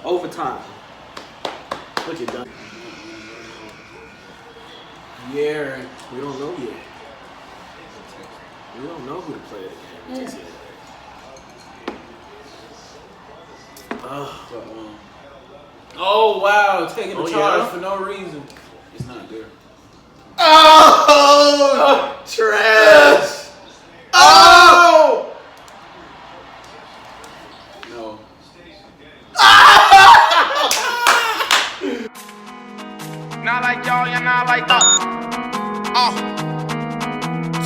Overtime. What you done? Yeah, we don't know yet. We don't know who to play the game just yet. Oh wow, taking the charge for no reason. It's not there. Oh, trash. Oh! No. Not like y'all, you're not like us.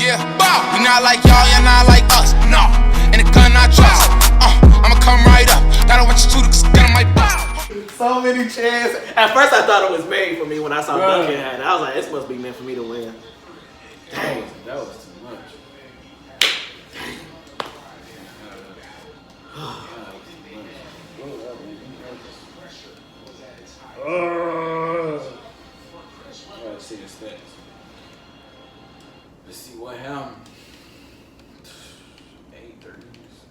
Yeah, bow. We not like y'all, you're not like us. No, and the gun I trust. I'ma come right up. I don't want you to gun on my butt. So many chances. At first, I thought it was made for me when I saw Duncan had it. I was like, this must be meant for me to win. Dang, that was too much. Let's see the stats. Let's see what happened. 8 threes.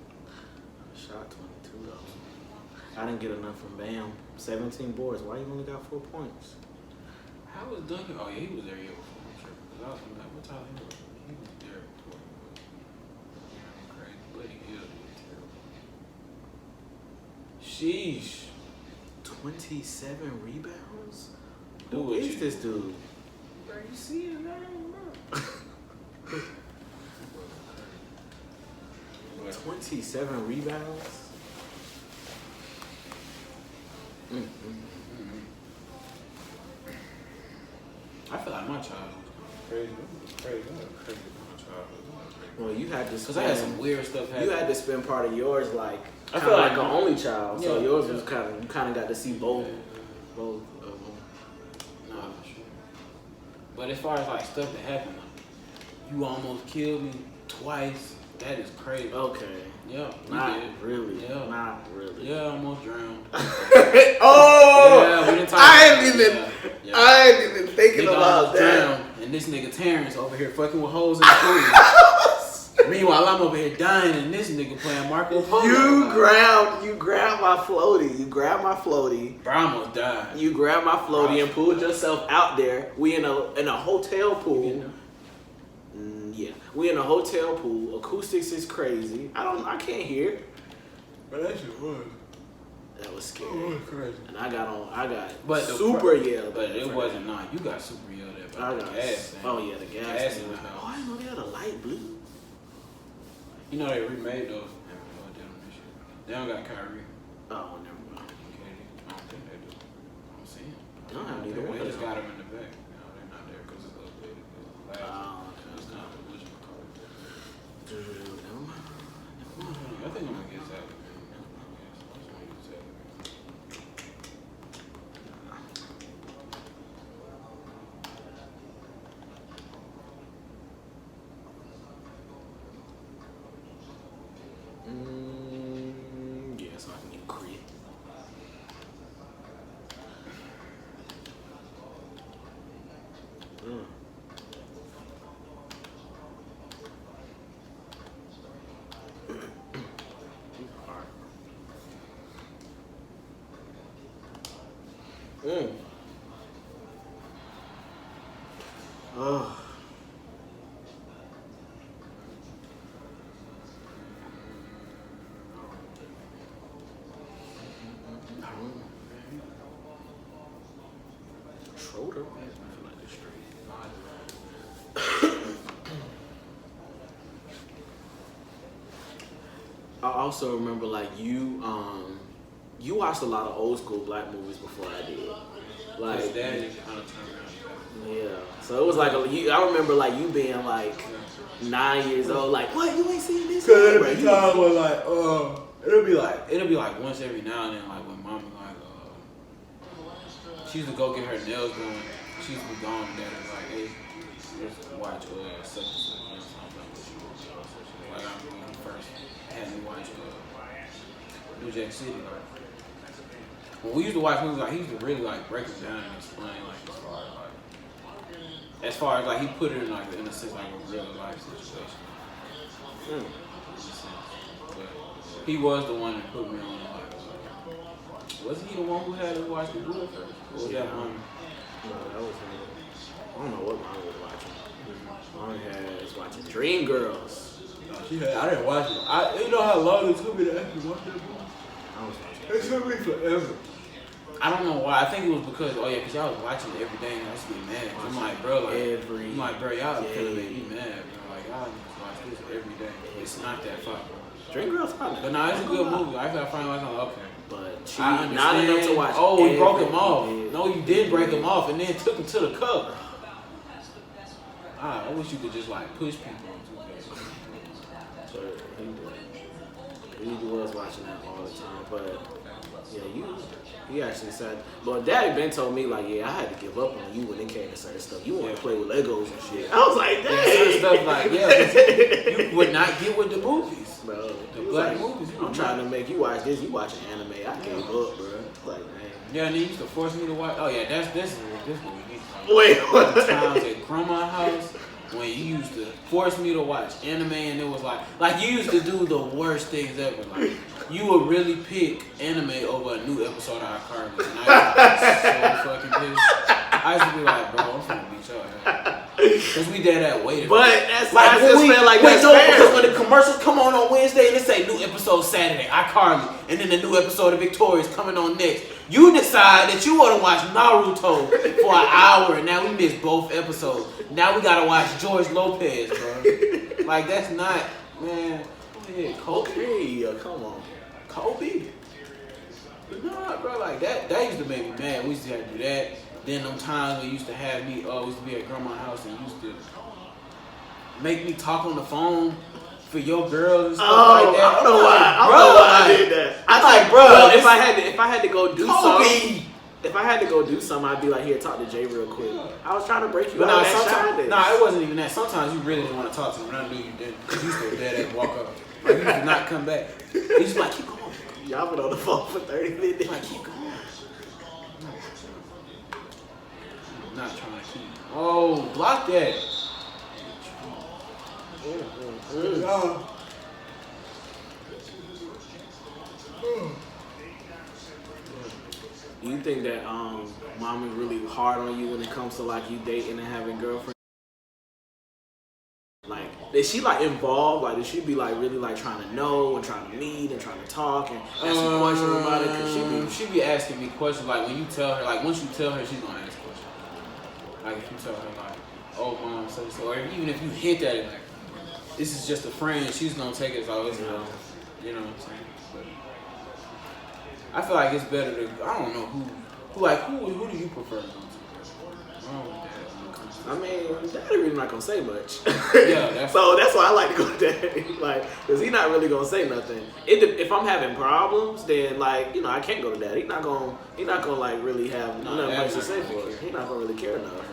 Shot 22 though. I didn't get enough from Bam. 17 boards. Why you only got 4 points? How was Duncan? Oh yeah, he was there year before. I'm sure. Cause I was like, what time he was? He was there before. Crazy, but he was terrible. Sheesh. 27 rebounds? Who Who is this dude? Bro, you see his name, bro? 27 rebounds? I feel like my childhood was crazy. Crazy my childhood. Well, you had to Cause I had some weird stuff happen. You had to spend part of yours like I kind feel of like like an only child, so yeah, yours was kind of you kind of got to see both of them. Nah, for sure. But as far as like stuff that happened, like, you almost killed me twice. That is crazy. Okay. Yeah. Not really. Yeah. Not really. Yeah, I almost drowned. Oh! Yeah, we didn't talk I ain't even thinking nigga about almost that. drowned, and this nigga Terrence over here fucking with hoes in the pool. Meanwhile, I'm over here dying, and this nigga playing Marco Polo. You grabbed my floaty. You grabbed my floaty. Bro, I almost died. You grabbed my floaty and pulled yourself out there. We in a hotel pool. Yeah, we in a hotel pool. Acoustics is crazy. I can't hear. But that shit was. That was scary. It was crazy. And I got But super yelled. But it wasn't not. You got super yelled at. I The got gas. Oh yeah, the gas. Gas thing in was- the house. Oh, I didn't know they had a light blue. You know they remade those. They don't got Kyrie. Oh, never mind. I don't think they do. I don't see him. They don't have neither one They of just them. got him in the back. You know, they're not there because it's updated. Last it's not the original card. Never mind. I think I'm gonna get Zach. Yeah, so I can get crit. Oh. Schroeder. I feel like this straight. I also remember like you watched a lot of old school black movies before I did. Like His dad is kind of turned around. yeah. So it was like I remember like you being like 9 years old, like what you ain't seen this? Cause it'll be times where like it'll be like once every now and then like when mom like she used to go get her nails done. She used to be gone and daddy was like, hey, just watch such and such. You know, something with you. So like I remember when he first had me watch New Jack City. Like when we used to watch movies, like he used to really like break it down and explain like as far as like he put it in like in a sense like a real life situation. In a sense. But he was the one that put me on like Wasn't he the one who had us watch the Buddha first? Or was that Mama? No, that was him. I don't know what mom was watching. Mom had us watching Dreamgirls. I didn't watch it. You know how long it took me to actually watch that movie? I was watching. It took me forever. I don't know why. I think it was because because y'all was watching it every day and I used to get mad. I'm like, bro, y'all finna make me mad, bro. Like, y'all need to watch this every day. It's not that fun. Dreamgirls fun. But nah, it's a good movie. I feel finally watching it. Okay. But she I understand. not enough to watch. Oh, we broke him off. Did. No, you did break him off and then took him to the cover. I wish you could just like push people into that. So he was watching that all the time. But yeah, he actually said, but Daddy Ben told me like, yeah, I had to give up on you when it came to certain stuff. You want to play with Legos and shit. I was like, dang. Certain stuff like, you would not get with the movies. Bro, the black movies. I'm trying to make you watch this. You watching anime. I gave up, bro. Like, man. Yeah, and they used to force me to watch. Oh yeah, this movie. Wait, what? Times at grandma's house when you used to force me to watch anime, and it was like you used to do the worst things ever. Like you would really pick anime over a new episode of iCarly, and I was so fucking pissed. I used to be like, bro, I'm finna beat your ass. Cause we did that waiting. But that's like I just feel like that's fair. Because when the commercials come on Wednesday and it say new episode Saturday, iCarly, and then the new episode of Victoria's coming on next. You decide that you want to watch Naruto for an hour, and now we missed both episodes. Now we gotta watch George Lopez, bro. Like that's not, man. Go ahead, Kobe. Come on, Kobe. Nah, bro, like that used to make me mad. We used to have to do that. Then them times when you used to have me, we used to be at grandma's house and used to make me talk on the phone for your girls and stuff like that. I don't know why I did that. I like, bro, well, if I had to go do something, if I had to go do something, I'd be like, here, talk to Jay real quick. I was trying to break you out of that shot. Nah, it wasn't even that. Sometimes you really didn't want to talk to me, and I knew you didn't. Because you still dead and walk up. Like, you did not come back. You just like, keep going. Y'all been on the phone for 30 minutes. Like, keep going. I'm not trying to keep. Oh, block that. Do you think that mom is really hard on you when it comes to like you dating and having girlfriends? Like, is she like involved? Like, does she be like really like trying to know and trying to meet and trying to talk and ask you questions about it? Cause she be asking me questions like when you tell her, like once you tell her, she's gonna ask questions. Like if you tell her like, oh mom, so, or even if you hint at it like, this is just a friend, she's gonna take it as always, you know what I'm saying? But I feel like it's better to, I don't know who do you prefer to go to? I mean, Daddy really not gonna say much. Yeah, so that's why I like to go to Daddy, like, cause he not really gonna say nothing. If I'm having problems, then like, I can't go to Daddy. He not gonna like really have nothing much to say for it. He not gonna really care enough.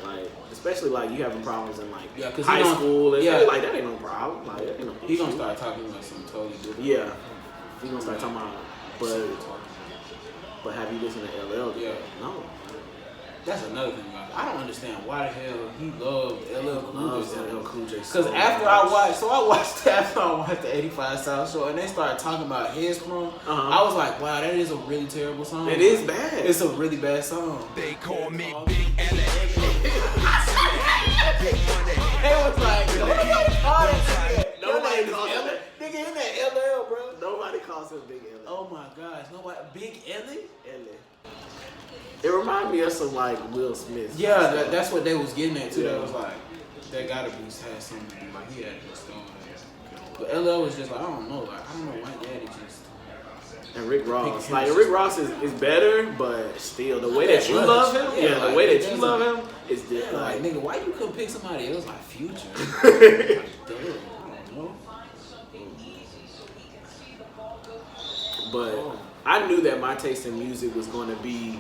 Like, especially like you having problems in like high school and stuff, like that ain't no problem. Like that ain't no. He gonna start talking about something totally different. Yeah, he gonna start talking about, but have you listened to LL? Yeah, no. That's another thing about it. I don't understand why the hell he loved LL Cool J. Because after I watched the 85 South Show and they started talking about his song, I was like, wow, that is a really terrible song. It is bad. It's a really bad song. They call me Big LA. It was like, nobody calls him that. Nigga, in that LL, bro. Nobody calls him Big L. Oh my gosh, nobody. Big Ellie? It reminded me of some like Will Smith. Yeah, that's what they was getting at too. Yeah. That was like, that gotta be had something to do. Like he had this song. But LL was just like, I don't know why Daddy just. And Rick Ross, Rick Ross is better, but still the way that you love him, the way that you love him is different. Like nigga, why you couldn't pick somebody else like Future? Like, dude, I don't know. But I knew that my taste in music was going to be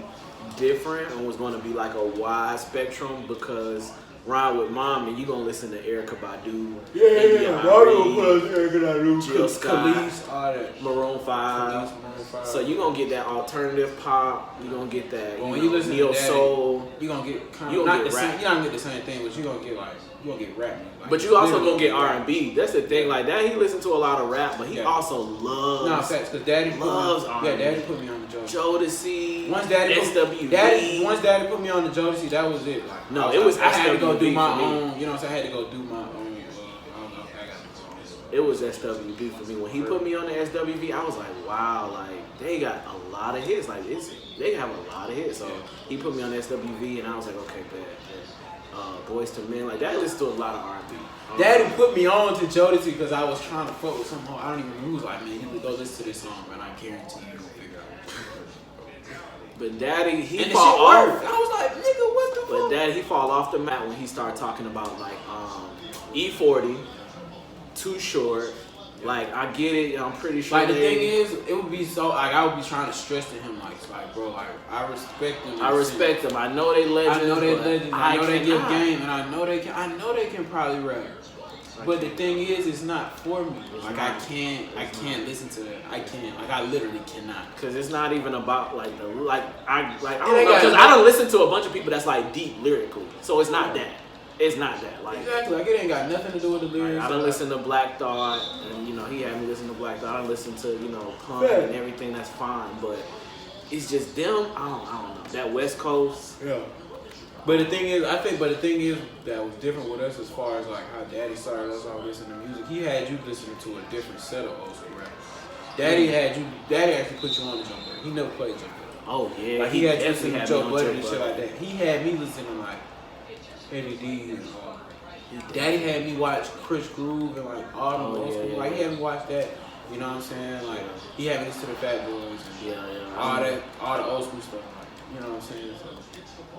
different and was going to be like a wide spectrum because ride with mom and you gonna listen to Erykah Badu, Jill Scott, Khalees, all that. Maroon 5, 5. So you gonna get that alternative pop. You gonna get that when you listen neo to Daddy, soul. you gonna get You gonna not get the rap. same. You not gonna get the same thing, but you gonna get rap. Like, But you also literally gonna get rap. R&B. That's the thing. Like that, he listened to a lot of rap, but he also loves. No, facts. Cause Daddy loves put me, R&B. Daddy put me on the Jodeci. Jodeci. Once Daddy SWV. once Daddy put me on the Jodeci, that was it. Like, No, it was I had to go do SWV my for me. own. You know what I'm saying? I had to go do my own. I don't know. I got It was SWV for me. When he put me on the SWV, I was like, wow, like they got a lot of hits. Like they have a lot of hits. So he put me on SWV, and I was like, okay, bad. Boys to Men, like that listens to a lot of R&B. Daddy put me on to Jodeci because I was trying to fuck with some. I don't even remember. He was like, man, you go listen to this song, man. I guarantee you don't figure out. But Daddy, he And the fall shit off. worked. I was like, nigga, what the fuck? But Daddy, he fall off the map when he started talking about like E40, Too Short. Like I get it. I'm pretty sure. Like the thing is, it would be so like I would be trying to stress to him like bro, like I respect them. I respect them. I know they legends. I know they legends. I know they give cannot. game, and I know they can probably rap. But the thing is, it's not for me. Like I can't listen to that. I can't. Like I literally cannot. Cause it's not even about like I don't know. ain't got Cause I don't listen to a bunch of people that's like deep lyrically. So it's not that. It's not that. Like Exactly. Like it ain't got nothing to do with the lyrics. I don't listen to Black Thought, and he had me listen to Black Thought. I don't listen to Pun and everything. That's fine, but it's just them. I don't know. That West Coast. Yeah. But the thing is, that was different with us as far as like how Daddy started us all listening to music. He had you listening to a different set of old school rap. Daddy actually put you on the Joe Budden. He never played Joe Budden. Oh yeah, Like he had you listening to had Joe me on Budden Joe and shit like that. He had me listening to like Heavy D and Daddy had me watch Chris Groove and like all the old school. Like he had me watch that. You know what I'm saying? Like he had me listen to the Fat Boys and all the old school stuff. Like, you know what I'm saying? So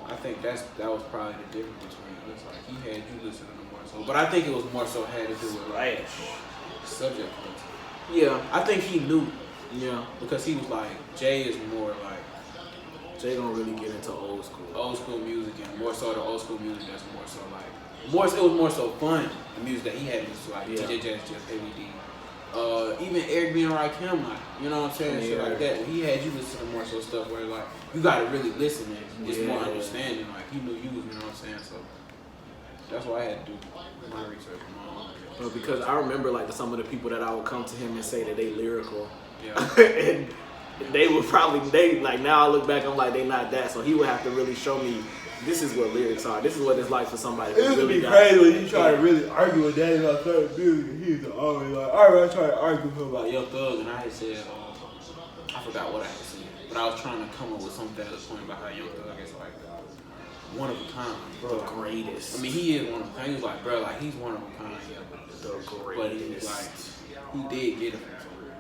I think that was probably the difference between us. Like he had you listening to more so, but I think it was more so had to do with like subject matter. Yeah, I think he knew. Yeah, because he was like Jay is more like Jay don't really get into old school music and more so the old school music that's more so like it was more so fun the music that he had was like DJ Jazz, Jeff, ABD. Even Eric B and Rakim, like, you know what I'm saying, shit like that. He had you listen to more so stuff where like you gotta really listen and get more understanding. Like he knew you, you know what I'm saying. So that's why I had to do my research. But because I remember like some of the people that I would come to him and say that they lyrical, Yeah. and they would probably like now I look back I'm like they not that. So he would have to really show me. This is what lyrics are. This is what it's like for somebody. It would really be crazy when you try to really argue with Daddy about certain music, and he's always like, alright, I try to argue with him about Young Thug, and I had said, I forgot what I had said, but I was trying to come up with some valid point about how Young Thug is like one of a kind, bro. The greatest. I mean, he is one of a kind. He was like, bro, like he's one of a kind, The greatest. But he was like, he did get it from somewhere.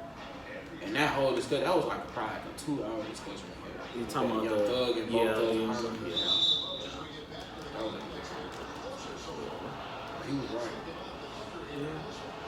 And that whole discussion, that was like probably like a 2-hour discussion. You talking about Young Thug and both of them. He was right. Yeah.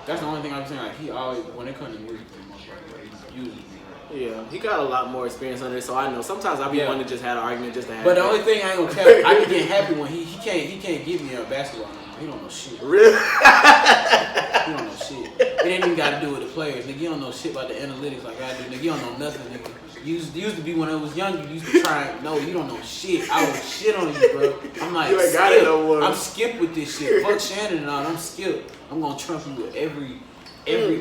That's the only thing I'm saying. Like he always, when it comes to music, for the most part, he's usually right. Yeah, he got a lot more experience on it, so I know. Sometimes I be wanting to just have an argument just to have. But the only thing I ain't gonna tell, I can get happy when he can't give me a basketball no more. He don't know shit. Really? He don't know shit. It ain't even got to do with the players. Nigga, you don't know shit about the analytics like I do. Nigga, you don't know nothing, nigga. You used to be when I was young, you used to try. No, you don't know shit. I would shit on you, bro. I'm like, you ain't got it no more. I'm skipped with this shit. Fuck Shannon and all. I'm skipped. I'm gonna trump you with every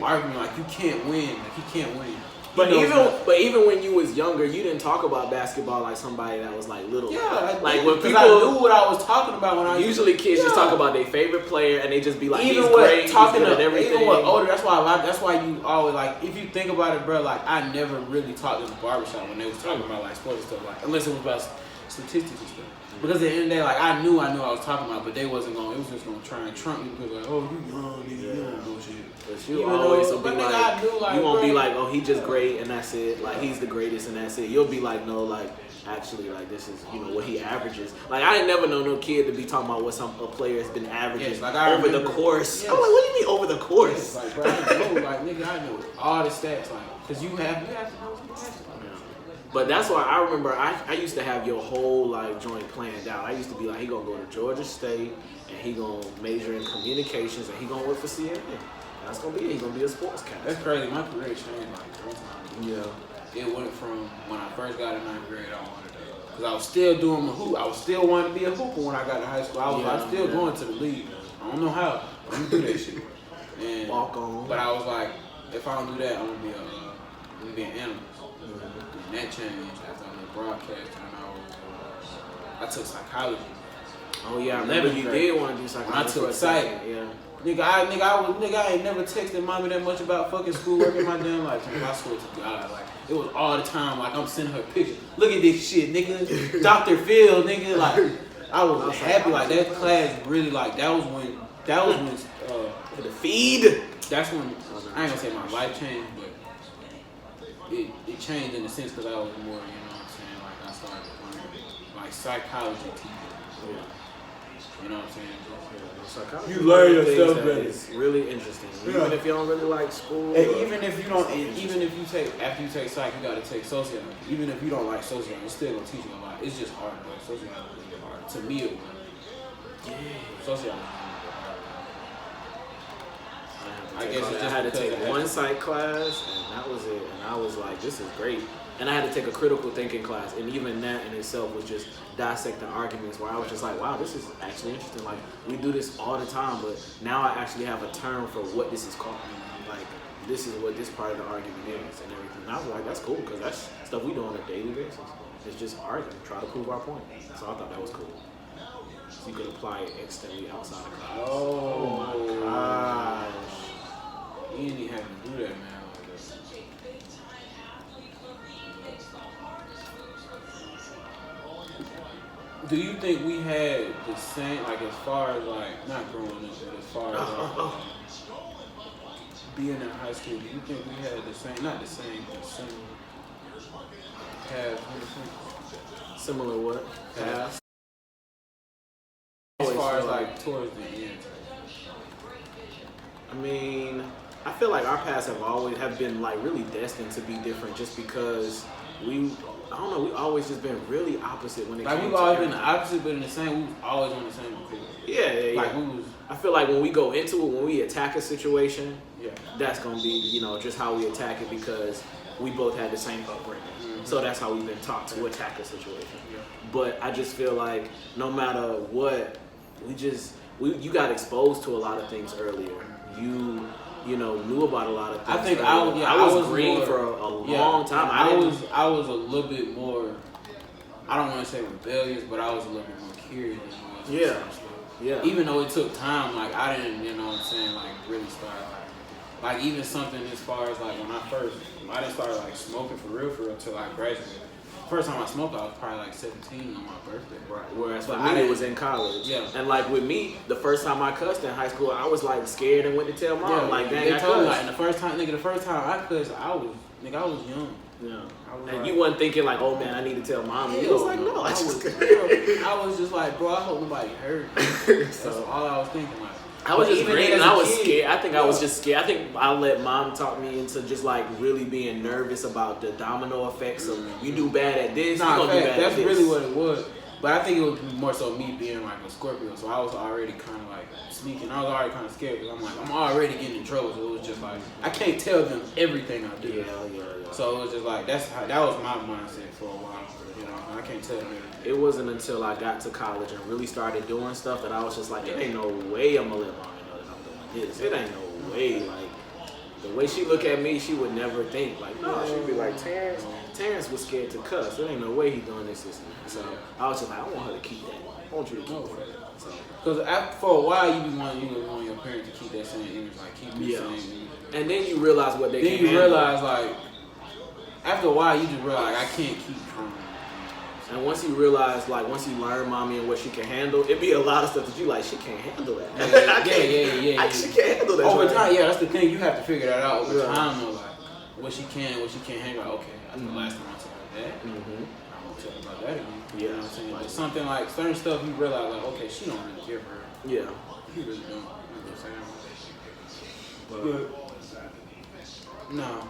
argument. Like you can't win. Like he can't win. But even when you was younger, you didn't talk about basketball like somebody that was like little. Yeah, like when people I knew what I was talking about when I usually kids just talk about their favorite player and they just be like, even he's what great, talking he's good to at everything. even what older. That's why you always like if you think about it, bro. Like I never really talked in the barbershop when they was talking about like sports and stuff, like unless it was about statistics and stuff. Because at the end of the day, like I knew I was talking about, but they wasn't going. It was just gonna try and trump me because like, oh, you young, nigga, you don't know shit. But you always will be like, you won't be like, oh, he just great and that's it. Like he's the greatest and that's it. You'll be like, no, like actually, like this is what he averages. Like I didn't never know no kid to be talking about what a player has been averaging over the course. Yes. I'm like, what do you mean over the course? Yes, like, bro, I know, like nigga, I know all the stats, like, cause you have to know some basketball. But that's why I remember I used to have your whole like joint planned out. I used to be like, he gonna go to Georgia State and he gonna major in communications and he gonna work for CNN. That's gonna be it. He gonna be a sportscaster. That's crazy. My career changed like 3 times. Yeah. it went from when I first got in 9th grade, I wanted to, because I was still doing the hoop. I was still wanting to be a hooper when I got to high school. I was still going to the league. I don't know how. I'm gonna do that shit. And walk on. But I was like, if I don't do that, I'm gonna be an animal. And that changed after I did broadcast, and I took psychology. Oh yeah, I remember you did want to do psychology. I took psych. Yeah. Nigga, I ain't never texted mommy that much about fucking schoolwork in my damn life. I swear to God, like it was all the time. Like I'm sending her pictures. Look at this shit, nigga. Dr. Phil, nigga. Like I was happy. Like that class really like that was when the feed. That's when I ain't gonna say my life changed, but it changed in the sense because I was more, you know what I'm saying? Like I started learning like psychology teaching. Yeah. You know what I'm saying? Psychology. You learn yourself better. It's really interesting. Even if you don't really like school. And even if you don't, even if you take, after you take psych, you gotta take sociology. Even if you don't like sociology, it's still gonna teach you a lot. It's just hard, bro. Sociology is really hard. To me, it was. Yeah. Sociology. I guess I had to take one psych class, and that was it. And I was like, this is great. And I had to take a critical thinking class, and even that in itself was just dissecting arguments where I was just like, wow, this is actually interesting. Like, we do this all the time, but now I actually have a term for what this is called. Like, this is what this part of the argument is and everything. And I was like, that's cool, because that's stuff we do on a daily basis. It's just arguing, try to prove our point. So I thought that was cool. So you could apply it externally outside of class. Oh my gosh. You didn't even have to do that, man. Do you think we had the same, like as far as like, not growing up, but as far as being in high school, do you think we had the same, not the same, but similar paths? Similar what? Paths? As far as like towards the end. I mean, I feel like our paths have been like really destined to be different just because we always just been really opposite when it like came we've to always been the opposite, but in the same, we was always on the same accord. Yeah. Like we was. I feel like when we go into it, when we attack a situation, Yeah. that's gonna be, just how we attack it because we both had the same upbringing. Mm-hmm. So that's how we've been taught to attack a situation. Yeah. But I just feel like no matter what, you got exposed to a lot of things earlier. You knew about a lot of things. I think I was green more, for a long time. I was a little bit more, I don't want to say rebellious, but I was a little bit more curious. Yeah. Even though it took time, like I didn't, like really start like even something as far as like when I didn't start like smoking for real until I graduated. First time I smoked, I was probably like 17 on my birthday. Right. Whereas for me, it was in college. Yeah. And like with me, the first time I cussed in high school, I was like scared and went to tell mom. Yeah, like, dang, they I told me, cussed. like, the first time I cussed, I was young. Yeah. And like, you wasn't thinking like, oh man, I need to tell mom. You was like, no, I was just like, bro, I hope nobody heard me. That's all I was thinking. Like, I was just green and I was scared. I think I was just scared. I think I let mom talk me into just like really being nervous about the domino effects of you do bad at this, you gonna do bad that's at this. really what it was. But I think it was more so me being like a Scorpio, so I was already kind of like sneaking. I was already kind of scared because I'm like, I'm already getting in trouble. So it was just like I can't tell them everything I do. Yeah. So it was just like that was my mindset for a while. I can't tell them everything. It wasn't until I got to college and really started doing stuff that I was just like, it ain't no way I'm gonna let mom know that I'm doing this. It ain't no way. Like the way she look at me, she would never think like, no. She'd be like, Terrence was scared to cuss. There ain't no way he doing this. So I was just like, I want her to keep that. I want you to keep that. Because for a while you be wanting your parents to keep that same image, like keep the same image. And then you realize what they can handle. Then you realize like after a while you just realize like, I can't keep trying. And once you realize, like, once you learn mommy and what she can handle, it be a lot of stuff that you like, she can't handle that. Yeah. She can't handle that. Over time, that's the thing. You have to figure that out over time, though. Like, what she can, what she can't handle. Like, okay, that's the last time I told her that. I won't tell her about that again. You know what I'm saying? Like, something like, certain stuff you realize, like, okay, she don't really care for her. Yeah. She really don't. You know what I'm saying? But, no.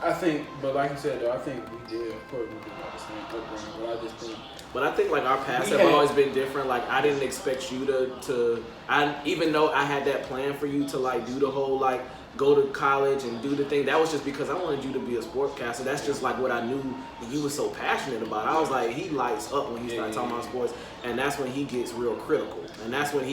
I think, but like you said, though, I think we did, of course, we did like the same upbringing, but I think like our paths have always been different. Like I didn't expect you to even though I had that plan for you to like do the whole like go to college and do the thing. That was just because I wanted you to be a sportscaster. That's just like what I knew you was so passionate about. I was like, he lights up when he starts talking about sports, and that's when he gets real critical. And that's when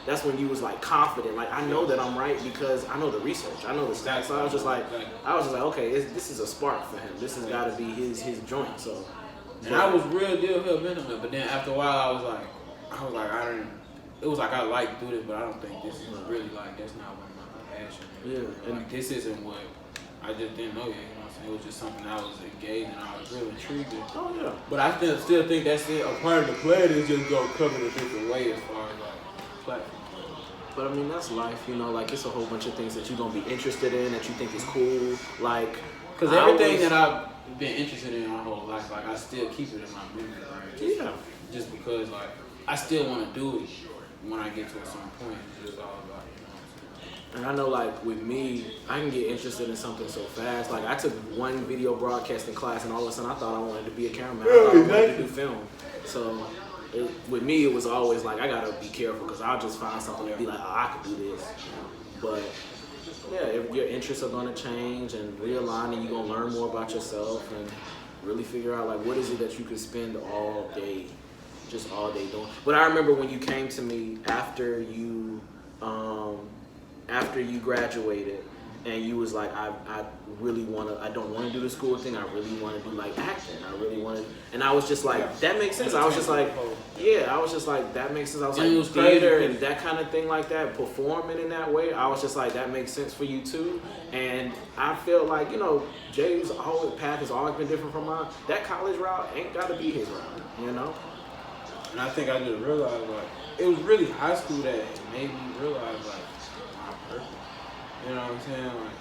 that's when you was like confident. Like, I know that I'm right because I know the research, I know the stats. So I was just like, okay, this is a spark for him. This has got to be his joint. So, and I was real deal hell bent on it. But then after a while, I was like, it was like I like to do this, but I don't think this is really like that's not one of my passions. Yeah, and this isn't what I just didn't know yet. You know what I'm saying? It was just something I was engaged and I was really intrigued with. Oh yeah. But I still think that's it. A part of the plan is just go cover a different way as far as like platform. But I mean, that's life, you know. Like, it's a whole bunch of things that you're gonna be interested in that you think is cool. Like, because everything that I've been interested in my whole life, like I still keep it in my music. Right? Just because like I still want to do it when I get to a certain point. It's just all about, you know what I'm saying? And I know, like, with me, I can get interested in something so fast. Like, I took one video broadcasting class, and all of a sudden I thought I wanted to be a cameraman. I thought I wanted to do film. So, with me, it was always like, I gotta be careful, because I'll just find something and be like, oh, I could do this. But, yeah, if your interests are gonna change and realign, and you're gonna learn more about yourself and really figure out, like, what is it that you can spend all day, just all day doing. But I remember when you came to me after you graduated, and you was like, I don't want to do the school thing. I really want to do like acting. I really want to, and I was just like, that makes sense. I was just like, that makes sense. I was like, theater and that kind of thing like that, performing in that way. I was just like, that makes sense for you too. And I feel like, you know, Jay's path has always been different from mine. That college route ain't got to be his route, you know? And I think I just realized, like, it was really high school that made me realize, like, my purpose. You know what I'm saying? Like,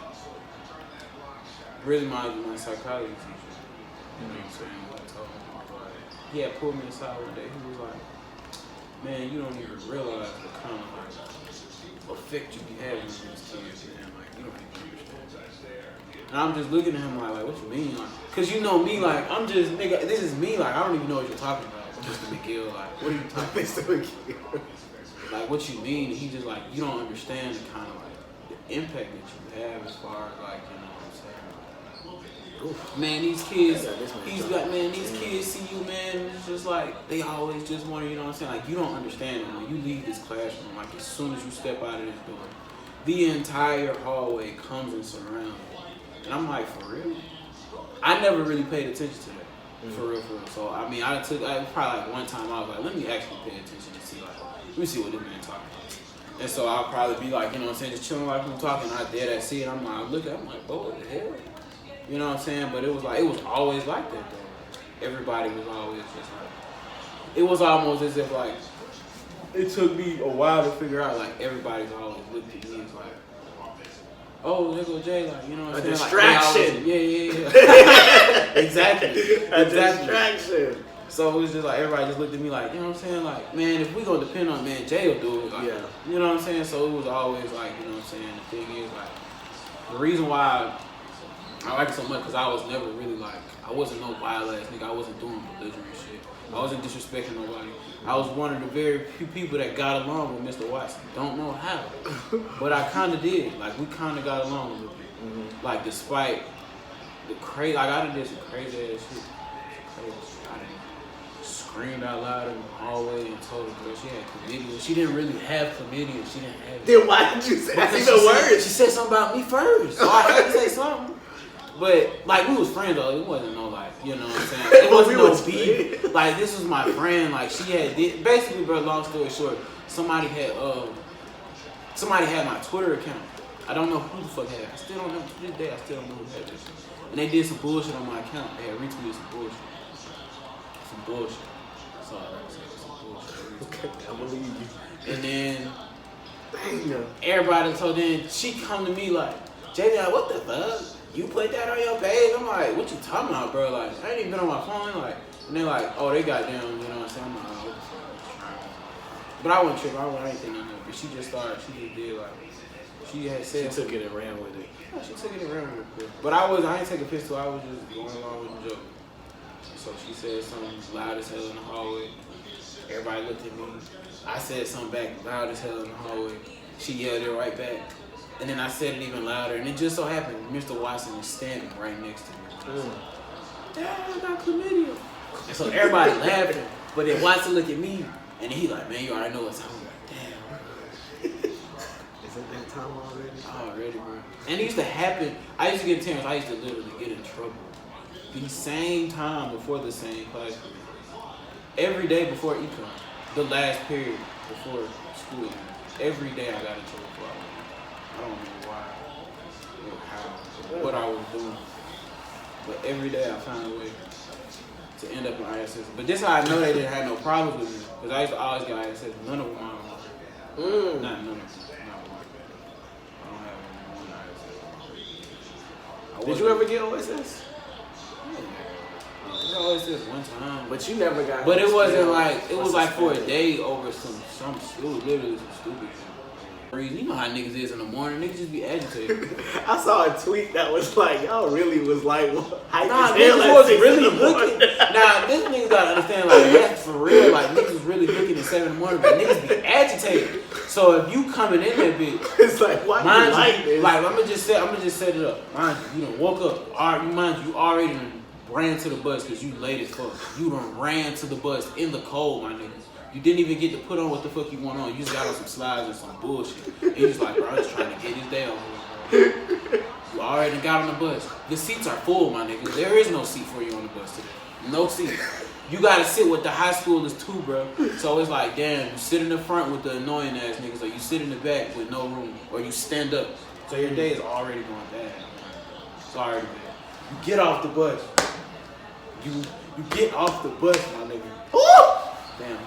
really my psychology teacher. You know what I'm saying? Like, told me, like, he had pulled me aside one day. He was like, man, you don't even realize the kind of, like, effect you be having on these kids, man. Like, you don't even understand. And I'm just looking at him like, what you mean? Like, cause you know me, like, I'm just, nigga, this is me, like, I don't even know what you're talking about. Mr. McGill, like, what are you talking about? Mr. McGill. Like, what you mean? He just like, you don't understand the kind of like the impact that you have as far as like, you know what I'm saying? Oof. Man, these kids, these kids see you, man, it's just like, they always just want to, you know what I'm saying? Like, you don't understand it. When you leave this classroom, like, as soon as you step out of this door, the entire hallway comes and surrounds you. And I'm like, for real? I never really paid attention to that. For real. So, I mean, I probably like one time I was like, let me actually pay attention and see, like, let me see what this man talking about. And so I'll probably be like, you know what I'm saying, just chilling like I'm talking, I dare that see it, I'm like, I'm like, oh, what the hell? You know what I'm saying? But it was like, it was always like that though. Everybody was always just like, it was almost as if like, it took me a while to figure out, like, everybody's always looked at me as like, oh, there go Jay, like, you know what I'm saying? Distraction. Like, yeah. Exactly. Distraction. So it was just like, everybody just looked at me like, you know what I'm saying? Like, man, if we gonna depend on, man, Jay will do it. Like, you know what I'm saying? So it was always like, you know what I'm saying? The thing is, like, the reason why I like it so much, because I was never really like, I wasn't no wild ass nigga. I wasn't doing belligerent shit. I wasn't disrespecting nobody. I was one of the very few people that got along with Mr. Watson. Don't know how, but I kind of did. Like, we kind of got along with it. Mm-hmm. Like, despite the crazy, like, I done did some crazy ass shit. I done screamed out loud in the hallway and told her girl she had chlamydia. She didn't really have chlamydia. She didn't have it. Then why did you say that? That's even worse. She said something about me first, so I had to say something. But, like, we was friends, though. It wasn't no, like, you know what I'm saying? It wasn't no beef. Like, this was my friend. Like, she had, basically, bro, long story short, somebody had my Twitter account. I don't know who the fuck had it. I still don't know. To this day, I still don't know who had this. And they did some bullshit on my account. They had retweeted some bullshit. Some bullshit. Sorry, I said some bullshit. Okay, I believe you. And then, everybody told them, she come to me like, JD, what the fuck? You put that on your page? I'm like, what you talking about, bro? Like, I ain't even been on my phone. Like, and they're like, oh, they got down, you know what I'm saying? I'm like, oh, but I wasn't tripping. I ain't think nothing. But she just did, like, she had said. She took it and ran with it. Yeah, she took it and ran with it. But I ain't taking a pistol. I was just going along with the joke. So she said something loud as hell in the hallway. Everybody looked at me. I said something back loud as hell in the hallway. She yelled it right back. And then I said it even louder, and it just so happened Mr. Watson is standing right next to me. Dad, I got chlamydia. And so everybody laughing, but then Watson look at me, and he like, man, you already know what's up. I'm like, damn. Is it that time already? Already, bro. And it used to happen. I used to get in Terrence. I used to literally get in trouble. The same time before the same class period. Every day before econ. The last period before school. Every day I got in trouble for it. I don't know why or how or what I was doing. But every day I found a way to end up in ISS. But this how I know they didn't have no problems with me. Because I used to always get ISS. None of them are. Not none of them. Did you ever get OSS? I always said one time. But you never got. But it wasn't like, it was like for a day over some it was literally some stupid shit. You know how niggas is in the morning, niggas just be agitated. I saw a tweet that was like, y'all really was like, hype nah, as hell niggas at was 6 really in the morning. looking. Nah, this niggas gotta understand, like, that's for real. Like, niggas was really looking at 7 in the morning, but niggas be agitated. So if you coming in that bitch, It's like, why you like this? like, I'm gonna just set it up. Mind you, done woke up, you already done ran to the bus because you late as fuck. You done ran to the bus in the cold, my niggas. You didn't even get to put on what the fuck you want on. You just got on some slides and some bullshit. And you just like, bro, I'm just trying to get this day over with. You already got on the bus. The seats are full, my niggas. There is no seat for you on the bus today. No seat. You gotta sit with the high schoolers too, bro. So it's like, damn, you sit in the front with the annoying ass niggas, or you sit in the back with no room, or you stand up. So your day is already going bad. It's already bad. You get off the bus. You get off the bus, my nigga. Damn.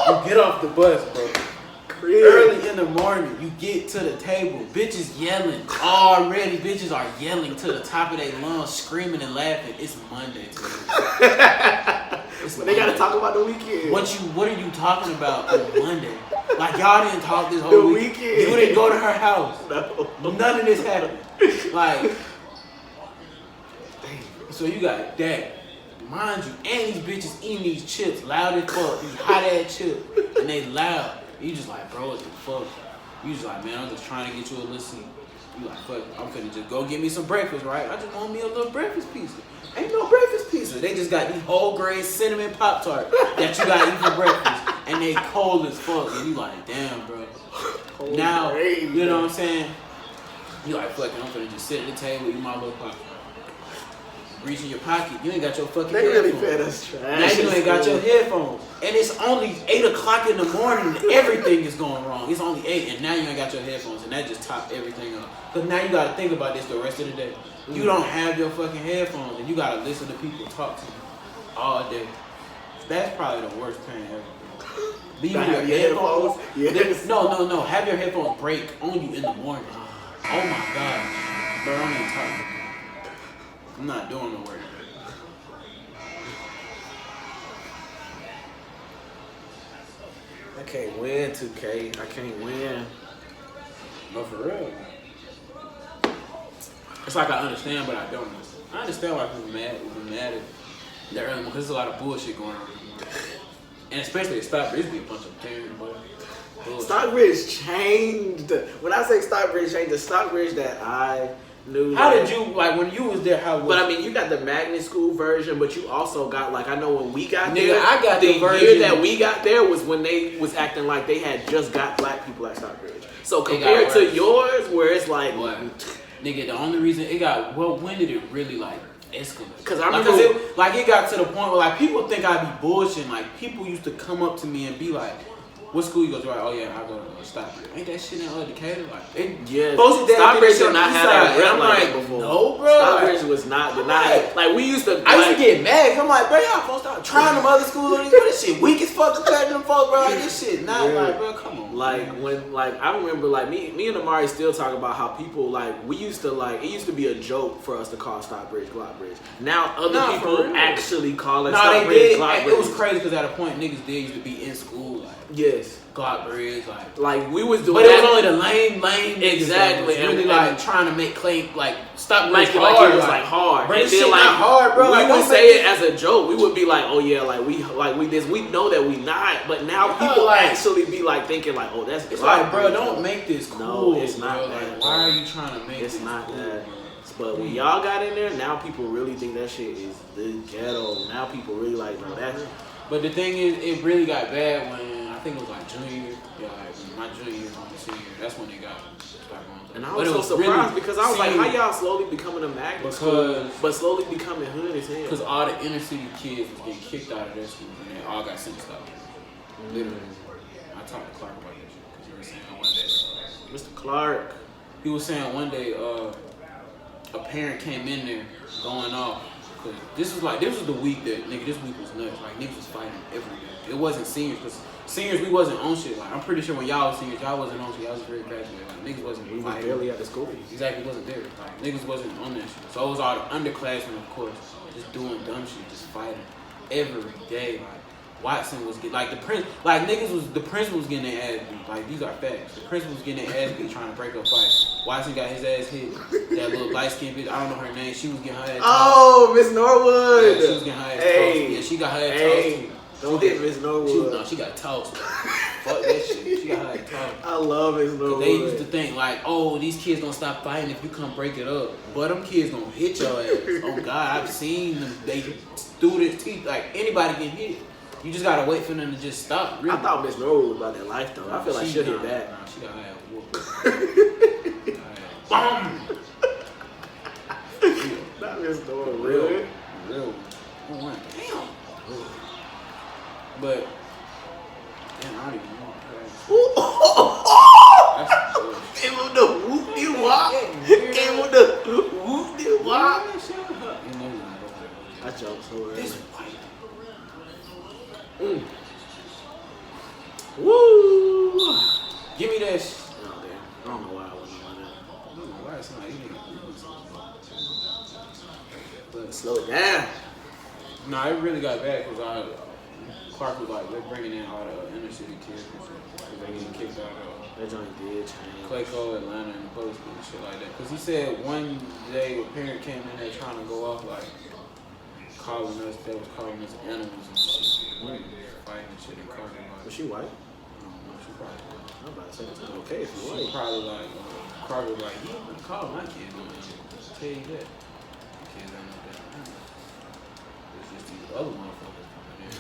You get off the bus, bro. Early in the morning, you get to the table. Bitches yelling. Already, bitches are yelling to the top of their lungs, screaming and laughing. It's Monday today. They gotta talk about the weekend. What are you talking about on Monday? Like, y'all didn't talk this whole weekend. You didn't go to her house. No. None of this happened. Like, so you got that. Mind you, and these bitches eating these chips loud as fuck, these hot ass chips, and they loud. You just like, bro, what the fuck? You just like, man, I'm just trying to get you a little seat. You like, fuck, I'm finna just go get me some breakfast, right? I just want me a little breakfast pizza. Ain't no breakfast pizza. They just got these whole grain cinnamon Pop-Tart that you gotta eat for breakfast, and they cold as fuck. And you like, damn, bro. Now, you know what I'm saying? You like, fuck it, I'm finna just sit at the table, eat my little Pop-Tart. Reach in your pocket, you ain't got your fucking They headphones. really fed us trash. Now you ain't got your headphones. And it's only 8 o'clock in the morning and everything is going wrong. It's only 8 and now you ain't got your headphones and that just topped everything up. Because now you got to think about this the rest of the day. You don't have your fucking headphones and you got to listen to people talk to you all day. That's probably the worst pain ever. Leaving your headphones. Yes. No. Have your headphones break on you in the morning. Oh my God. Bro, I'm even talking. I'm not doing the work. I can't win 2K. I can't win. No, for real. It's like I understand, but I don't understand. I understand why people mad at the early because there's a lot of bullshit going on. And especially at Stockbridge, it'd be a bunch of parents, but Stockbridge changed. When I say Stockbridge changed, the Stockbridge that I knew. How did you, like, when you was there, how was But I mean, you got the magnet school version, but you also got, like, I know when we got Nigga, there, I got the version year that we got there was when they was acting like they had just got black people at Stockbridge. So compared to yours, where it's like, what? Nigga, the only reason it got, well, when did it really, like, escalate? Because I like, remember, it got to the point where, like, people think I be bullshitting. Like, people used to come up to me and be like, what school you go to? Right? Oh yeah, I go to Stockbridge. Ain't that shit in Decatur? Like, Stockbridge did not have that rep I'm like like, that before. No, bro. Stockbridge was not, did not have, like, we used to, I used to get mad. 'Cause I'm like, bro, y'all supposed to start trying them other schools on these. This shit weak as fuck compared to them folks, bro. Like, this shit not like, bro, come on. Like, when, like, I remember, like, me and Amari still talk about how people, like, we used to, like, it used to be a joke for us to call Stockbridge Glockbridge. Now other people actually call it Stockbridge Glockbridge. It was crazy because at a point, niggas did used to be in school, like, yes. Glockbridge, like we was doing, but it was only the lame exactly, and really like trying to make claim like stop like hard, like it was like hard, bro, and shit then like not hard, bro. We like, would say it as a joke. We would be like, oh yeah, like we know that we not, but now people like, actually be like thinking like, like, oh, that's. It's like, bro, don't make this cool. No, it's not bro. that. Like, why are you trying to make it's this not cool, that. bro? But when y'all got in there, now people really think that shit is the ghetto. Now people really like, no, that's. But the thing is, it really got bad when I think it was like junior year. Yeah, like my junior year, my senior year. That's when they got started going. And I was so surprised because I was like, how y'all slowly becoming a magnet school, but slowly becoming hood as hell? Because all the inner city kids was getting kicked out of their school and they all got sentenced out. Literally. I talked to Clark about that shit because he was saying one day. Mr. Clark. He was saying one day a parent came in there going off. Cause this was the week that this week was nuts. Like niggas was fighting every day. It wasn't seniors, cause seniors we wasn't on shit. Like I'm pretty sure when y'all was seniors, y'all wasn't on shit. Y'all was very graduated. Like niggas wasn't. We was barely at the school. Exactly, wasn't there. Like niggas wasn't on that shit. So it was all the underclassmen, of course, just doing dumb shit, just fighting every day. Like Watson was getting the principal was getting their ass beat. Like these are facts. The principal was getting their ass beat trying to break up fight. Watson got his ass hit. That little light skinned bitch, I don't know her name. She was getting her ass. Oh, Miss Norwood. Yeah, she was getting her ass tossed. Yeah, she got her ass tossed too. Don't hit Miss Norwood. She got tossed. Fuck that shit. She got her ass tossed. I love Miss Norwood. They used to think like, oh, these kids gonna stop fighting if you come break it up. But them kids gonna hit your ass. Oh God, I've seen them. They threw their teeth. Like anybody get hit. You just gotta wait for them to just stop. Really. I thought Miss Norwood was about that life though. I feel like she'll hit back. Nah, she got her ass whooped. Bomb. Not Miss Norwood. Real. Oh, damn. But damn, I don't even know. Came with the whoop-de-wop. Came with the whoop-de-wop. I jumped so early. This white. Woo! Give me that shit. Oh, damn. I don't know why I wasn't on that. I don't know why it's not even. But slow it down. Nah, it really got bad because Clark was like, they're bringing in all the inner city kids and shit. Because they getting kicked out of That joint did change. Clayco, Atlanta, and the public school and shit like that. Because he said one day a parent came in there trying to go off like, calling us animals and shit. Fighting and shit and Clark and Was she white? I don't know, she probably was. I'm about to say it's not okay if you She white. probably like, Clark was like, he ain't gonna call my kids no animals. I'll tell you that. Kids ain't no damn animals. It's just these other motherfuckers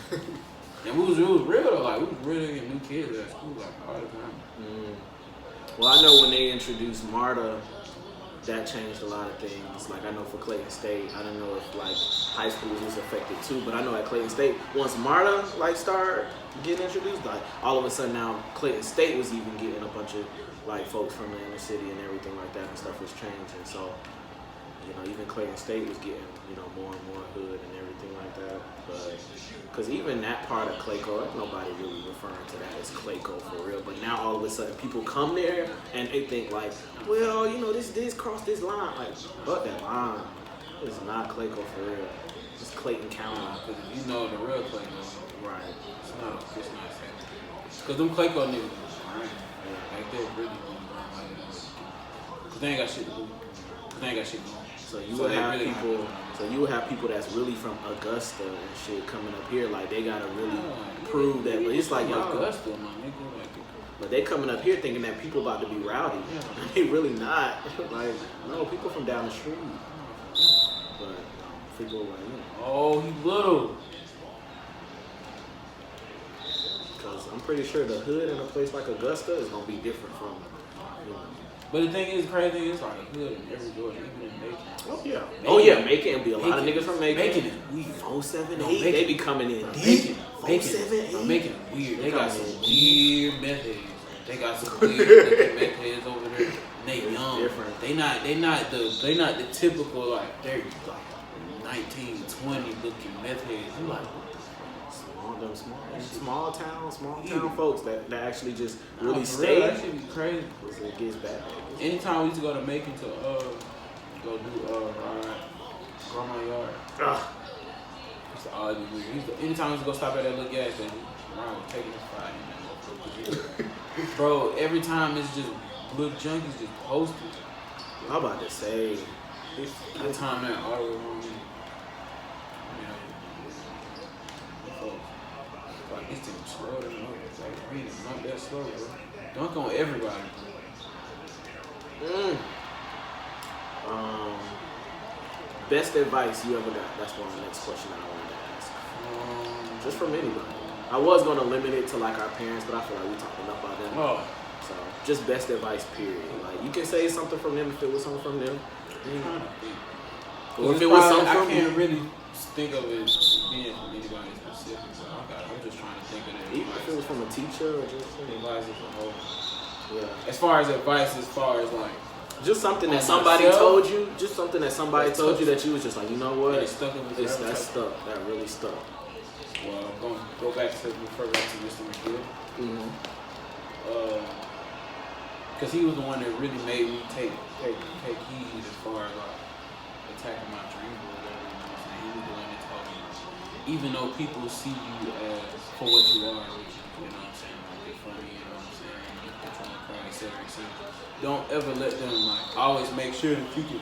coming in. And it was real though, like we was really getting new kids at school like all the time. Well, I know when they introduced MARTA, that changed a lot of things. Like I know for Clayton State, I don't know if like high schools was affected too, but I know at Clayton State, once MARTA like started getting introduced, like all of a sudden now Clayton State was even getting a bunch of like folks from the inner city and everything like that, and stuff was changing. So even Clayton State was getting more and more hood and everything like that. But because even that part of Clayco, nobody really referring to that as Clayco for real. But now all of a sudden people come there and they think like, well, this crossed this line. Like, fuck that line. It's not Clayco for real. It's Clayton County. Because if you know the real Clayco, right? It's not because them Clayco niggas, right? Like they're really because they ain't got shit to do. They ain't got shit to do. So you would have people. So you would have people that's really from Augusta and shit coming up here. Like they gotta really prove that. But it's like Augusta, man. But they coming up here thinking that people about to be rowdy. Yeah. They really not. Like no, people from down the street. But people like oh, he little. Because I'm pretty sure the hood in a place like Augusta is gonna be different from. But the thing is, crazy is like a hood in every Georgia, even in Macon. Oh yeah. Oh yeah, Macon and be a lot of niggas from Macon. Macon is weird. 478. They be coming in. Macon. 478. Macon is weird. They got some weird meth heads. They got some weird looking meth heads over there. They young. Different. They not the typical like they're like 19, 20 looking meth heads. You like small town folks that actually just really stay. That should be crazy. It gets bad. Anytime we used to go to Macon to go do grandma yard. It's all weird. Anytime we used to go stop at that little gas station, around taking this Friday. Bro, every time it's just little junkies just posted. I'm about to say that time that all the way wrong. Like this thing slow than it's like reading, not that slow, bro. Dunk on everybody. Best advice you ever got? That's one of the next question I wanted to ask. Just from anybody. I was going to limit it to like our parents, but I feel like we talked enough about them. Oh. So just best advice, period. Like you can say something from them if it was something from them. Or if it was something from me. I can't really think of it being from anybody specific. So I'm just trying to think of it. Even if it was from a teacher or just advice as a whole. Yeah. As far as advice, as far as like. Just something that somebody told you. Just something that somebody told you that you was just like, you know what? It stuck in that stuck. That really stuck. Well, I'm going to go back to refer back to Mr. McGill. Because he was the one that really made me take heed as far as like attacking my dreams or whatever. You know what I'm saying? He was the one that told me, even though people see you as for what you are, which you know what I'm saying, like you're funny, you know what I'm saying, you control the crowd, etc., etc. Don't ever let them like always make sure that you can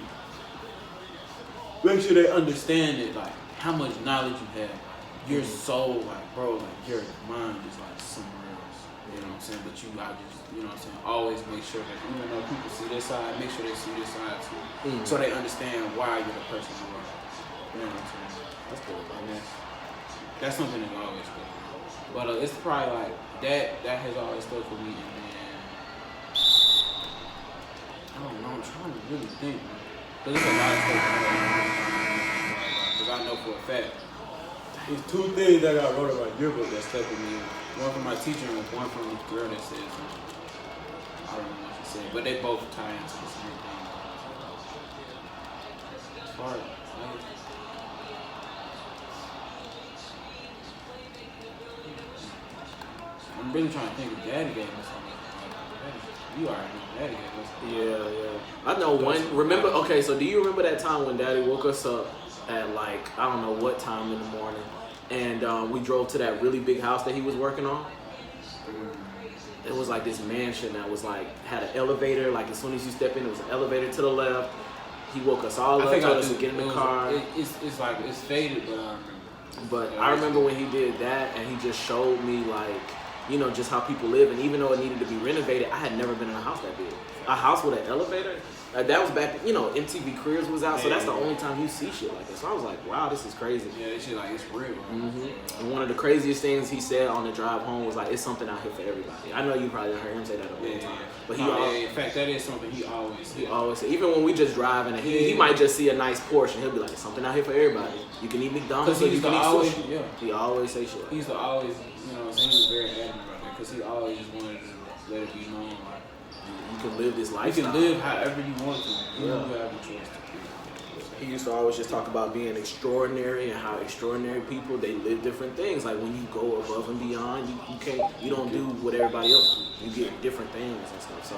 make sure they understand it, like how much knowledge you have. Your soul, like bro, like your mind is like somewhere else. You know what I'm saying? But you know what I'm saying, always make sure that even though people see this side, make sure they see this side too. So they understand why you're the person you are. You know what I'm saying? That's cool. That's something that's always good. But it's probably like that has always stuck with me. And then I don't know, I'm trying to really think, man. Because there's a lot of stuff because I know for a fact. There's two things that I wrote about your book that stuck with me. One from my teacher and one from the girl that said something. I don't know what she said, but they both tie into the same thing. As far as I'm really trying to think of Daddy gave me something. You already know Daddy gave us. Yeah. I know one. Remember? Okay, so do you remember that time when Daddy woke us up at like I don't know what time in the morning, and we drove to that really big house that he was working on? It was like this mansion that was like had an elevator. Like as soon as you step in, it was an elevator to the left. He woke us all up, told us to get in the car. It's like it's faded, but I remember. But I remember when he did that, and he just showed me like, you know, just how people live. And even though it needed to be renovated, I had never been in a house that big. A house with an elevator. That was back, you know, MTV Cribs was out, so that's the only time you see shit like this. So I was like, wow, this is crazy. Yeah, this shit like it's real. And one of the craziest things he said on the drive home was like, it's something out here for everybody. I know you probably heard him say that a long time. But in fact, that is something he always said. He always said, even when we just drive and he might just see a nice Porsche and he'll be like, it's something out here for everybody. You can eat McDonald's or you can eat sushi. Yeah. He always say shit. He used to always, you know, he was very adamant about that because he always just wanted to let it be known. You can live this lifestyle. You can live however you want to. You have a choice to. He used to always just talk about being extraordinary and how extraordinary people, they live different things. Like when you go above and beyond, you don't do what everybody else do. You get different things and stuff. So,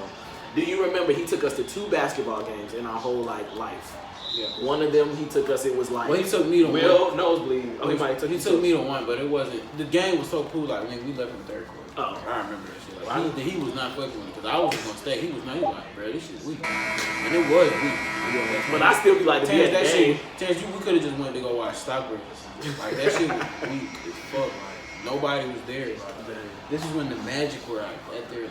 do you remember he took us to 2 basketball games in our whole like life? Yeah. One of them he took us. It was like he took me to one. Nosebleed. Oh, he took me to one, but it wasn't. The game was so cool. Like when we left in 3rd quarter. Oh, I remember that shit. Like, he was not fucking with me because I wasn't gonna stay. He was like, bro, this shit weak, and it was weak. But I still be like, Terrence, that shit. Terrence, we could have just went to go watch Stockbridge. Like that shit was weak as fuck. Like nobody was there. Like, this is when the Magic were at their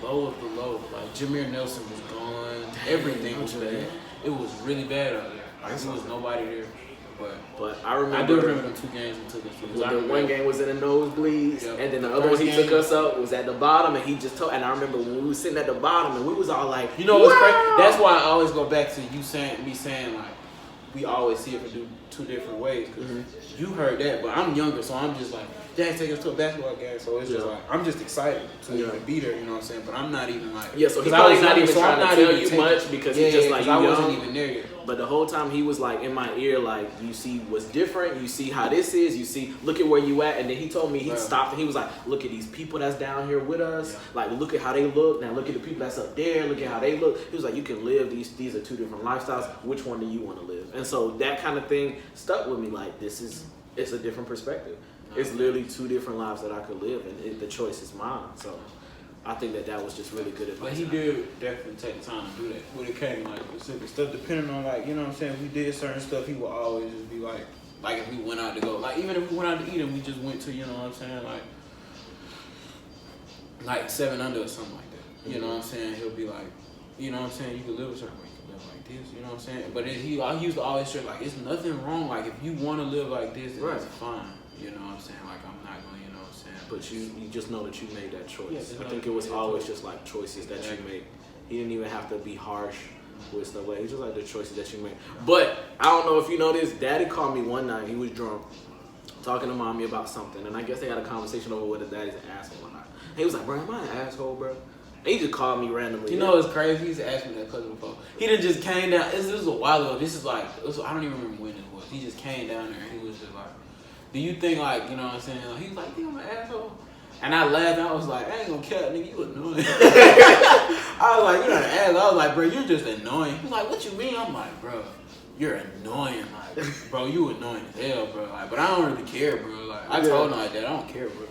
low of the low. Like Jameer Nelson was gone. Everything was bad. It was really bad out there. Like there was nobody there. But I remember. I do remember the 2 games he took us to. The one game was in the nosebleeds, and then the other one he took us up was at the bottom, and he just told. And I remember when we were sitting at the bottom, and we was all like, you know what's crazy? That's why I always go back to you saying like, we always see it for 2 different ways. Cause you heard that, but I'm younger, so I'm just like, Dad, take us to a basketball game. So it's just like, I'm just excited to even be there, you know what I'm saying? But I'm not even like, so he's probably not even trying to tell you much because he's just like, I wasn't even there yet. But the whole time he was like in my ear, like, you see what's different, you see how this is, you see, look at where you at. And then he told me, he stopped and he was like, look at these people that's down here with us. Like, look at how they look. Now look at the people that's up there. Look at how they look. He was like, you can live these are 2 different lifestyles. Which one do you want to live? And so that kind of thing stuck with me. Like, it's a different perspective. It's literally 2 different lives that I could live, and the choice is mine. So I think that was just really good advice. But he did definitely take the time to do that. When it came like specific stuff, depending on like, you know what I'm saying, if we did certain stuff, he would always just be like if we went out to go, like even if we went out to eat and we just went to, you know what I'm saying, like 7 Under or something like that. You know what I'm saying? He'll be like, you know what I'm saying? You can live a certain way, you can live like this. You know what I'm saying? But he used to always stress like, it's nothing wrong. Like if you want to live like this, then it's fine. You know what I'm saying? Like I'm not going. You know what I'm saying? But you just know that you made that choice. Yeah, I think it was always just like choices that you make. He didn't even have to be harsh with stuff. Like, it's just like the choices that you make. But I don't know if you know this. Daddy called me one night. He was drunk, talking to mommy about something, and I guess they had a conversation over whether daddy's an asshole or not. He was like, "Bro, am I an asshole, bro?" And he just called me randomly. You know, it's crazy. He's asked me that cousin before. He done just came down. This was a while ago. This is like, I don't even remember when it was. He just came down there and he was just like, "Do you think like, you know what I'm saying?" He was like, "You I'm an asshole." And I laughed and I was like, "I ain't gonna care, nigga, you annoying." I was like, "You're not an asshole." I was like, "Bro, you're just annoying." He was like, "What you mean?" I'm like, "Bro, you're annoying. Like, bro, you annoying as hell, bro. Like, but I don't really care, bro. Like, I told him like that. I don't care, bro."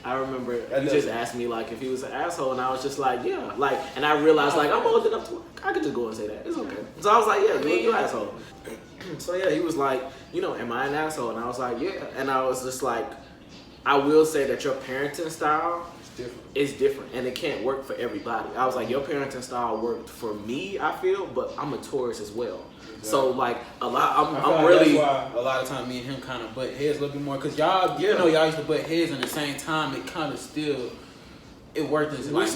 I remember he just asked me like if he was an asshole, and I was just like, yeah, like, and I realized like I'm old enough to, I could just go and say that, it's okay. So I was like, yeah, you're an asshole. So yeah, he was like, you know, am I an asshole? And I was like, yeah. And I was just like, I will say that your parenting style is different, and it can't work for everybody. I was like, your parenting style worked for me, I feel, but I'm a Taurus as well. Exactly. So like a lot, I'm really. That's why a lot of time me and him kind of butt heads a little bit more, cause y'all, you know, y'all used to butt heads, and at the same time, it kind of still. It worked. We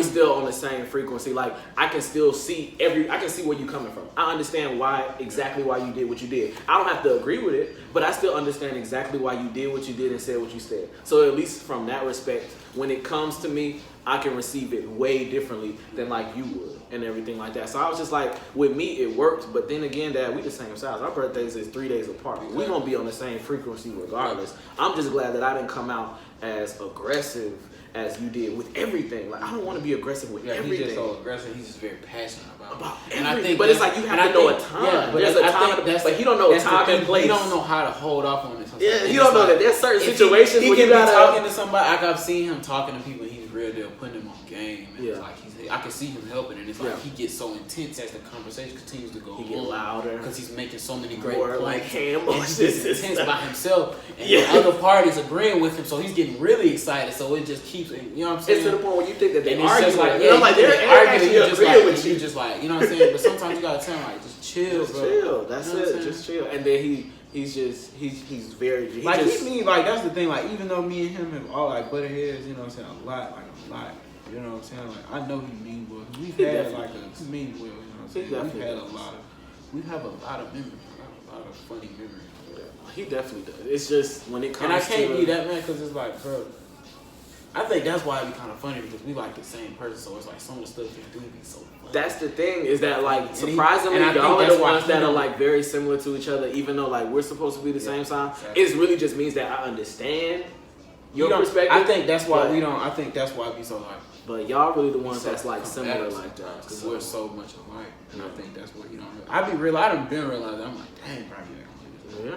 still on the same frequency. Like I can still see I can see where you're coming from. I understand exactly why you did what you did. I don't have to agree with it, but I still understand exactly why you did what you did and said what you said. So at least from that respect, when it comes to me, I can receive it way differently than like you would and everything like that. So I was just like, with me it worked, but then again, Dad, we the same size. Our birthdays is 3 days apart. We gonna be on the same frequency regardless. I'm just glad that I didn't come out as aggressive as you did with everything. Like I don't want to be aggressive with everything. He's just so aggressive. He's just very passionate about everything. And I think, but it's like you have to know a time. Yeah, but there's a time, but he don't know time and place. He don't know how to hold off on this. Yeah, he don't know that there's certain situations he where can you gotta be talking to somebody. Like I've seen him talking to people. He's real deal, putting them on game. And it's like I can see him helping, and it's like he gets so intense as the conversation continues to go. He get louder because he's making so many great points. Like hand he's intense by himself, and the other party's agreeing with him, so he's getting really excited. So it just keeps, you know what I'm saying? It's to the point where you think that they argue. Like, I'm like, they're arguing. You just like, you know what I'm saying? But sometimes you gotta tell him like, just chill, bro. Chill. That's it. Just chill. And then he's very. He like just, he like that's the thing. Like even though me and him have all like butted heads, you know what I'm saying? A lot. You know what I'm saying? Like I know he mean well. We've had like a mean well. You know what I'm saying? We have a lot of memories. A lot of funny memories. He definitely does. It's just when it comes. And I can't be that man because it's like, bro. I think that's why it be kind of funny because we like the same person. So it's like some of the stuff we do be so funny. That's the thing is that like surprisingly y'all are the ones that are like very similar to each other, even though like we're supposed to be the same sign. Exactly. It really just means that I understand your perspective. I think that's why we don't. I think that's why we so like. But y'all really the ones that's like similar like that. Because we're so much alike. And I think that's what you don't realize. I done been realized that. I'm like, dang, bro.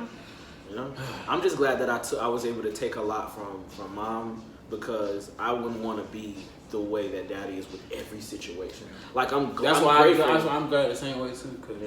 Yeah. I'm just glad that I was able to take a lot from Mom because I wouldn't want to be the way that Daddy is with every situation. Like I'm grateful. That's why I'm glad the same way too. Cause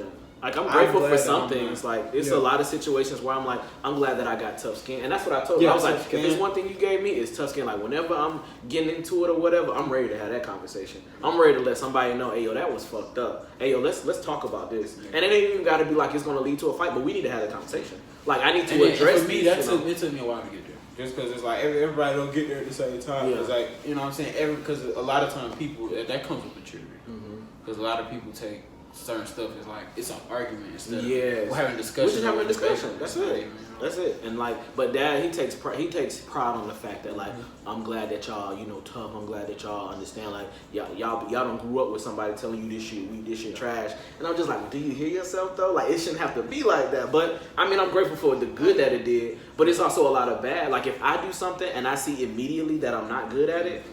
like I'm grateful for some things. Like it's a lot of situations where I'm like, I'm glad that I got tough skin, and that's what I told you. I was like, if there's one thing you gave me, it's tough skin. Like whenever I'm getting into it or whatever, I'm ready to have that conversation. I'm ready to let somebody know, hey yo, that was fucked up. Hey yo, let's talk about this. And it ain't even got to be like it's gonna lead to a fight, but we need to have that conversation. Like I need to address. For me, it took me a while to get there. Just because it's like everybody don't get there at the same time. Yeah. It's like, you know what I'm saying? Because a lot of times people, that comes with maturity. Because a lot of people take certain stuff as like, it's an argument instead of we're having a discussion. We're just having a discussion. That's it. That's it. And like, but Dad, he takes pride on the fact that like, I'm glad that y'all, you know, tough. I'm glad that y'all understand. Like, y'all don't grew up with somebody telling you this shit trash. And I'm just like, do you hear yourself though? Like, it shouldn't have to be like that. But I mean, I'm grateful for the good that it did. But it's also a lot of bad. Like, if I do something and I see immediately that I'm not good at it,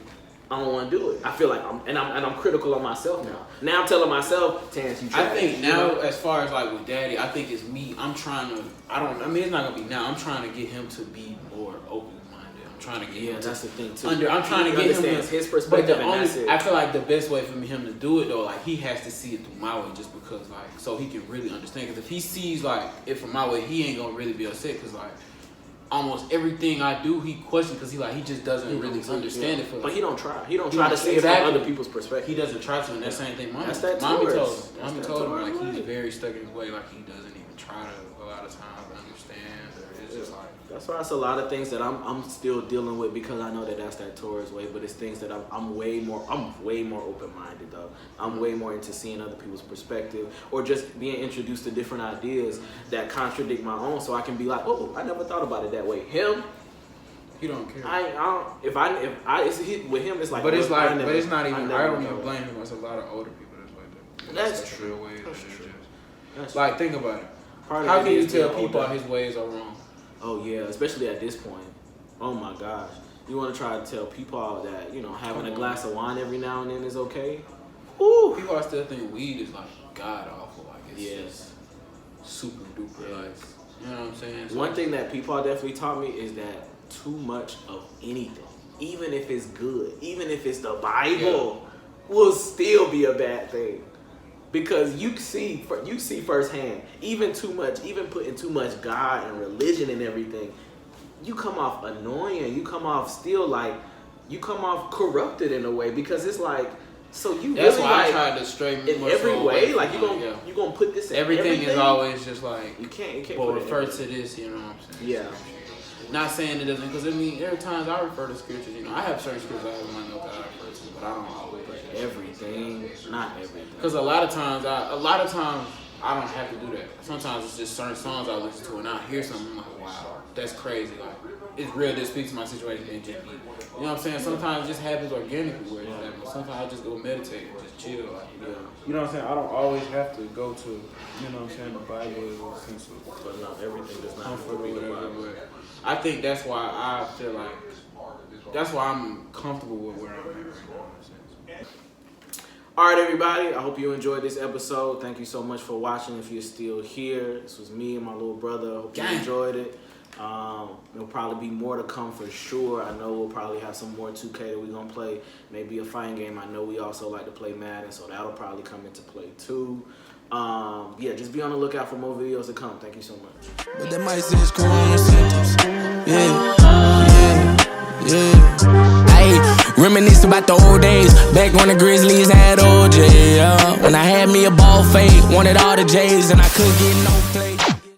I don't want to do it. I feel like I'm critical of myself now. Now I'm telling myself, Terrence, you trash. I think now, as far as like with Daddy, I think it's me. I'm trying to. I mean, it's not gonna be now. I'm trying to get him to be more open-minded. I'm trying to get him. That's the thing too. I'm trying to get him to, his perspective. I feel like the best way for him to do it though, like he has to see it through my way, just because like so he can really understand. Because if he sees like it from my way, he ain't gonna really be upset. Because like almost everything I do, he questions because he just doesn't really understand it. But he don't try. He don't try to see it from other people's perspective. He doesn't try to. And that same thing, mommy That's told him like he's very stuck in his way. Like he doesn't even try to a lot of times understand. Or it's just like. That's why it's a lot of things that I'm still dealing with because I know that's that Taurus way, but it's things that I'm way more open-minded though. I'm way more into seeing other people's perspective or just being introduced to different ideas that contradict my own, so I can be like, oh, I never thought about it that way. Him, he don't care. With him, it's like. But it's like, but it's not even. I don't even blame him. There's a lot of older people that's like that. That's true. That's like, think about it. How can you tell people his ways are wrong? Oh yeah, especially at this point. Oh my gosh. You want to try to tell people that, having a glass of wine every now and then is okay? Ooh. People are still think weed is like god awful. Like it's super duper. Like, you know what I'm saying? One thing that people definitely taught me is that too much of anything, even if it's good, even if it's the Bible, will still be a bad thing. Because you see firsthand, even too much, even putting too much God and religion and everything, you come off annoying. You come off corrupted in a way because it's like, so you. That's really why like, I tried to straighten in every way. Like you gonna put this in everything is always just like you can't well, refer to this. You know what I'm saying? Yeah. Not saying it doesn't, because every time I refer to scriptures, I have certain scriptures I have in my notes that I refer to, but I don't always. Everything, not everything. Because a lot of times I don't have to do that. Sometimes it's just certain songs I listen to and I hear something I'm like, wow, that's crazy. Like it's real. This speaks to my situation and just be, you know what I'm saying? Sometimes it just happens organically where it happens. Sometimes I just go meditate and just chill. Like, you know what I'm saying? I don't always have to go to, you know what I'm saying, the Bible or sense of, but no, everything does not comfort or whatever. But I think that's why I feel like that's why I'm comfortable with where I'm at right now. All right, everybody. I hope you enjoyed this episode. Thank you so much for watching. If you're still here, this was me and my little brother. I hope you enjoyed it. There'll probably be more to come for sure. I know we'll probably have some more 2K that we're going to play. Maybe a fighting game. I know we also like to play Madden, so that'll probably come into play too. Just be on the lookout for more videos to come. Thank you so much. But that might say it's corona symptoms. Reminisce about the old days, back when the Grizzlies had OJ, When I had me a ball fade, wanted all the J's, and I couldn't get no play.